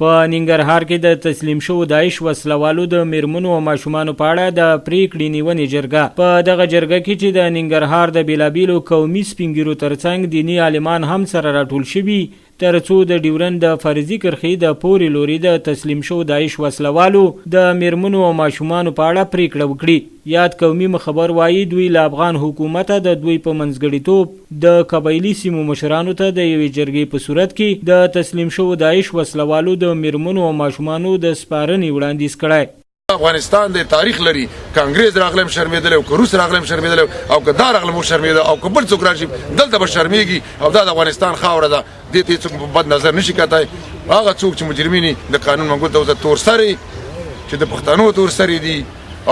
په ننګرهار کې د تسلیم شو داعش وسلوالو د میرمنو او ماشومانو په اړه د پریکړې نیونې جرګه په دغه جرګه کې چې د ننګرهار د بیلابیلو قومي سپینګیرو ترڅنګ دینی عالمان هم سره راټول شوي ترڅو د ډیورند د فرضي کرښې د پورې لوري د تسلیم شو داعش وسلوالو د میرمنو او ماشومانو په اړه پریکړه وکړي. یاد قومي مخبر وایي دوی له افغان حکومته د دوی په منځګړیتوب د قبایلي سیمو مشرانو ته د یوې جرګې په صورت کې د تسلیم شو داعش وسلوالو د میرمنو او ماشومانو د سپارنې وړاندیز کړی. افغانستان د تاریخ لري که انګريز راغلم شرمېدل او که روس راغلم شرمېدل او که دا راغلم شرمېدل او که بل څوک راشي دلته به شرمېږي او دا د افغانستان خاوره ده. دې ته څوک بد نظر نشي کتای. هغه څوک چې مجرمین د قانون منګول ته تور سري چې د پښتنو تور سري دي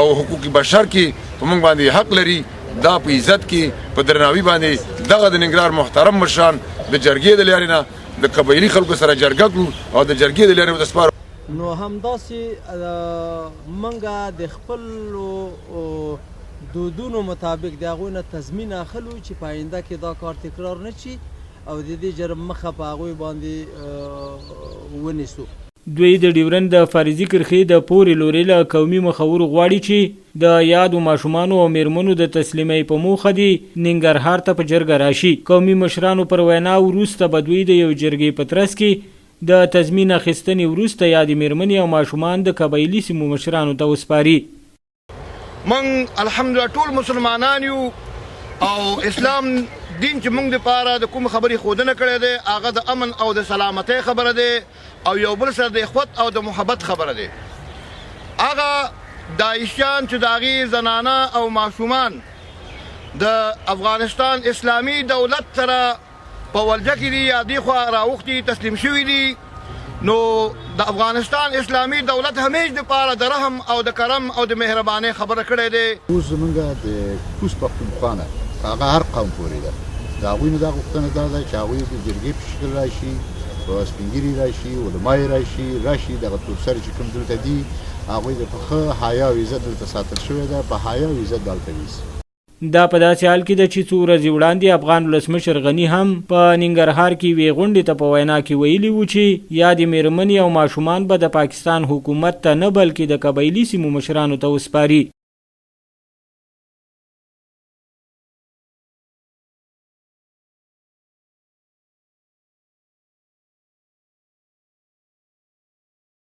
او حقوق بشر کې په موږ باندې حق لري دا په عزت کې په درناوي باندې دغه د ننګرهار محترم مشران د جرګې د لارې نه د قبایلي خلکو سره جرګه کړو او د جرګې د لارې د سپارو. نو همداسې منګه د خپل دودونو مطابق د هغوی نه تضمین اخلو چې په آینده کې دا کار تکرار نه شي او د دې جرم مخه په هغوی باندې ونیسو. دوی د ډیورند د فرضي کرښې د پورې لوري له قومي مخورو غواړي چې د یادو ماشومانو او میرمنو د تسلیمۍ په موخه دي ننګرهار ته په جرګه راشي. قومي مشرانو پر وینا وروسته به دوی د یو جرګې په ترڅ کې د تضمین اخیستنې وروسته یادې میرمنې او ماشومان د قبایلي سیمو مشرانو ته وسپاري. من الحمدلله ټول مسلمانان یو او اسلام دین چې موږ دپاره د کوم خبرې ښودنه کړې دی هغه د امن او د سلامتۍ خبره دی او یو بل سره د اخوت او د محبت خبره دی. هغه داعشیان چې د هغې زنانه او ماشومان د افغانستان اسلامي دولت سره په ولجه کې دي یا دې خوا راوختي تسلیم شوي دي نو د افغانستان اسلامي دولت همیش دپاره د رحم او د کرم او د مهربانۍ خبره کړې دی. اوس زمونږ د کوز پښتونخوا نه هغه هر قوم پورې ده د هغوی نه دا غوښتنه دا ده چې هغوی د جرګې په شکل راشي په سپین ږیري راشي علما یې راشي دغه تورسرې چې کوم دلته دي هغوی د په ښه حیا او عزت دلته ساتل شوې ده په حیا او عزت دلته ویسي. دا په داسې حال کې ده چې څو ورځې وړاندې افغان ولسمشر غني هم په ننګرهار کې یوې غونډې ته په وینا کې ویلي وو چې یادې میرمنې او ماشومان به د پاکستان حکومت ته نه بلکې د قبایلي سیمو مشرانو ته وسپاري.